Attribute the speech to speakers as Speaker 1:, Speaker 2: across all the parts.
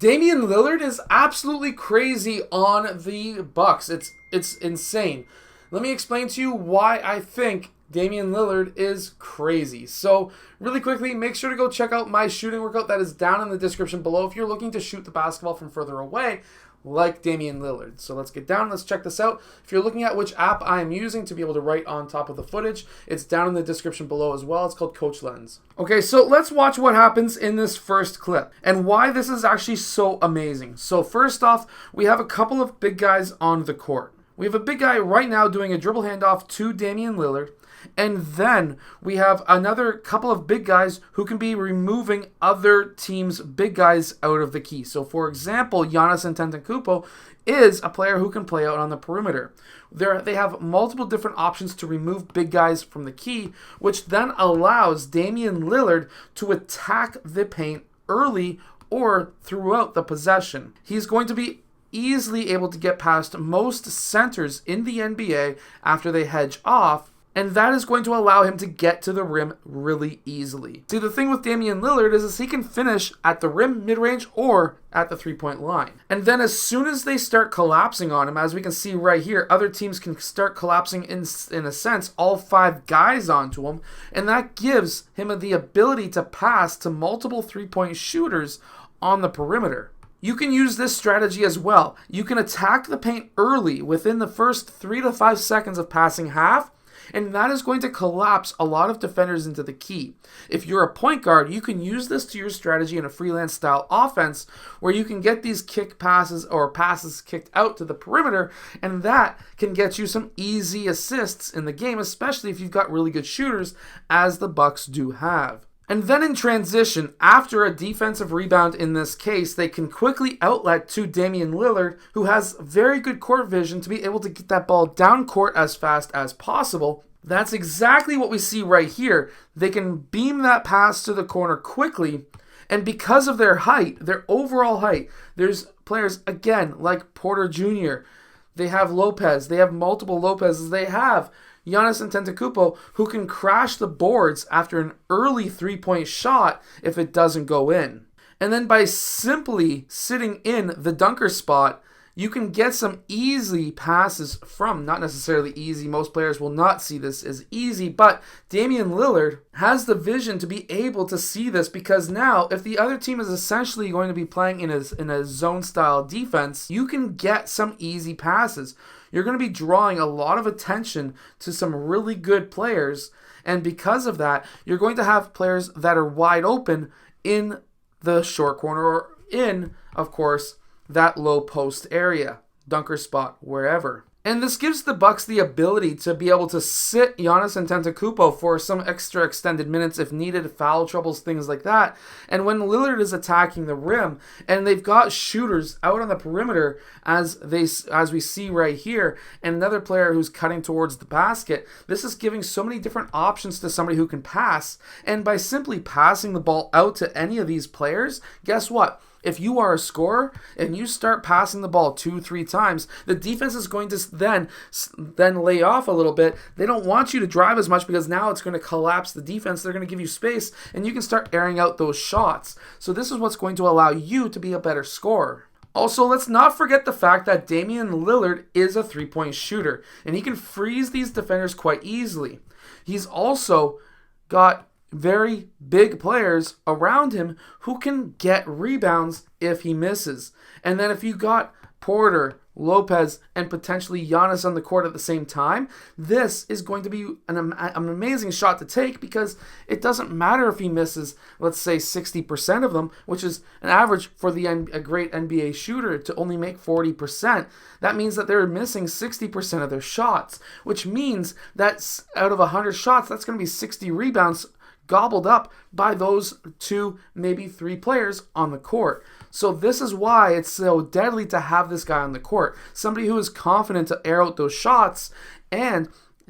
Speaker 1: Damian Lillard is absolutely crazy on the Bucks. It's insane. Let me explain to you why I think Damian Lillard is crazy. So, really quickly, make sure to go check out my shooting workout that is down in the description below if you're looking to shoot the basketball from further away, like Damian Lillard. So let's get down, let's check this out. If you're looking at which app I am using to be able to write on top of the footage, it's down in the description below as well. It's called CoachLens. Okay, so let's watch what happens in this first clip and why this is actually so amazing. So first off, we have a couple of big guys on the court. We have a big guy right now doing a dribble handoff to Damian Lillard. And then we have another couple of big guys who can be removing other teams' big guys out of the key. So, for example, Giannis Antetokounmpo is a player who can play out on the perimeter. They have multiple different options to remove big guys from the key, which then allows Damian Lillard to attack the paint early or throughout the possession. He's going to be easily able to get past most centers in the NBA after they hedge off, and that is going to allow him to get to the rim really easily. See, the thing with Damian Lillard is he can finish at the rim, mid-range, or at the three-point line. And then as soon as they start collapsing on him, as we can see right here, other teams can start collapsing in a sense, all five guys onto him, and that gives him the ability to pass to multiple three-point shooters on the perimeter. You can use this strategy as well. You can attack the paint early within the first 3 to 5 seconds of passing half, and that is going to collapse a lot of defenders into the key. If you're a point guard, you can use this to your strategy in a freelance style offense where you can get these kick passes or passes kicked out to the perimeter, and that can get you some easy assists in the game, especially if you've got really good shooters, as the Bucks do have. And then in transition, after a defensive rebound in this case, they can quickly outlet to Damian Lillard, who has very good court vision to be able to get that ball down court as fast as possible. That's exactly what we see right here. They can beam that pass to the corner quickly, and because of their height, their overall height, there's players, again, like Porter Jr., they have Lopez, they have multiple Lopez's, they have Giannis Antetokounmpo, who can crash the boards after an early three-point shot if it doesn't go in. And then by simply sitting in the dunker spot, you can get some easy passes from, not necessarily easy, most players will not see this as easy, but Damian Lillard has the vision to be able to see this, because now if the other team is essentially going to be playing in a zone-style defense, you can get some easy passes. You're going to be drawing a lot of attention to some really good players, and because of that, you're going to have players that are wide open in the short corner or in, of course, that low post area, dunker spot, wherever. And this gives the Bucks the ability to be able to sit Giannis Antetokounmpo for some extra extended minutes if needed, foul troubles, things like that. And when Lillard is attacking the rim, and they've got shooters out on the perimeter, as we see right here, and another player who's cutting towards the basket, this is giving so many different options to somebody who can pass. And by simply passing the ball out to any of these players, guess what? If you are a scorer and you start passing the ball 2-3 times, the defense is going to then lay off a little bit. They don't want you to drive as much because now it's going to collapse the defense. They're going to give you space, and you can start airing out those shots. So this is what's going to allow you to be a better scorer. Also, let's not forget the fact that Damian Lillard is a three-point shooter, and he can freeze these defenders quite easily. He's also got very big players around him who can get rebounds if he misses. And then if you got Porter, Lopez, and potentially Giannis on the court at the same time, this is going to be an amazing shot to take, because it doesn't matter if he misses, let's say 60% of them, which is an average for a great NBA shooter to only make 40%. That means that they're missing 60% of their shots, which means that out of 100 shots, that's going to be 60 rebounds gobbled up by those 2, maybe 3 players on the court. So this is why it's so deadly to have this guy on the court. Somebody who is confident to air out those shots and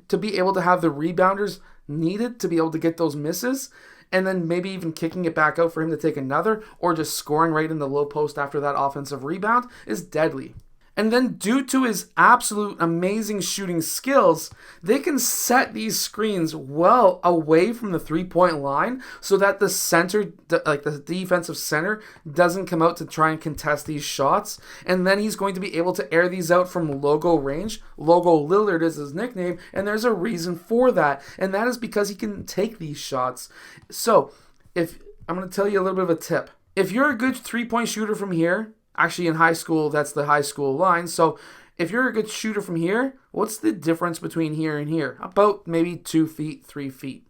Speaker 1: to be able to have the rebounders needed to be able to get those misses, and then maybe even kicking it back out for him to take another, or just scoring right in the low post after that offensive rebound, is deadly. And then due to his absolute amazing shooting skills, they can set these screens well away from the three-point line so that the center, like the defensive center, doesn't come out to try and contest these shots. And then he's going to be able to air these out from logo range. Logo Lillard is his nickname, and there's a reason for that. And that is because he can take these shots. So, if I'm going to tell you a little bit of a tip. If you're a good three-point shooter from here, actually in high school, that's the high school line. So if you're a good shooter from here, what's the difference between here and here? About maybe 2 feet, 3 feet.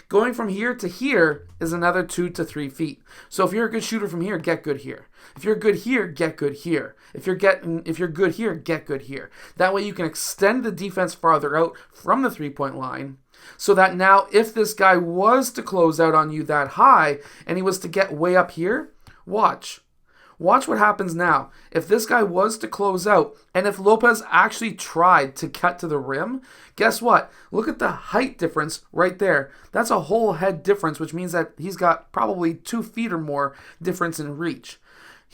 Speaker 1: Going from here to here is another 2 to 3 feet. So if you're a good shooter from here, get good here. If you're good here, get good here. If you're good here, get good here. That way you can extend the defense farther out from the three-point line, so that now if this guy was to close out on you that high and he was to get way up here, watch what happens now. If this guy was to close out, and if Lopez actually tried to cut to the rim, guess what? Look at the height difference right there. That's a whole head difference, which means that he's got probably 2 feet or more difference in reach.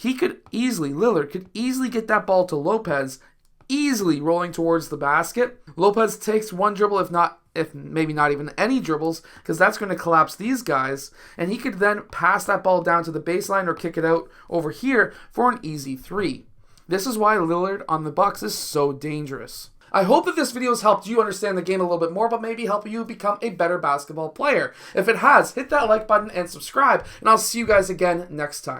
Speaker 1: Lillard could easily get that ball to Lopez, easily rolling towards the basket. Lopez takes one dribble, if maybe not even any dribbles, because that's going to collapse these guys, and he could then pass that ball down to the baseline or kick it out over here for an easy 3. This is why Lillard on the Bucks is so dangerous. I hope that this video has helped you understand the game a little bit more, but maybe help you become a better basketball player. If it has, hit that like button and subscribe, and I'll see you guys again next time.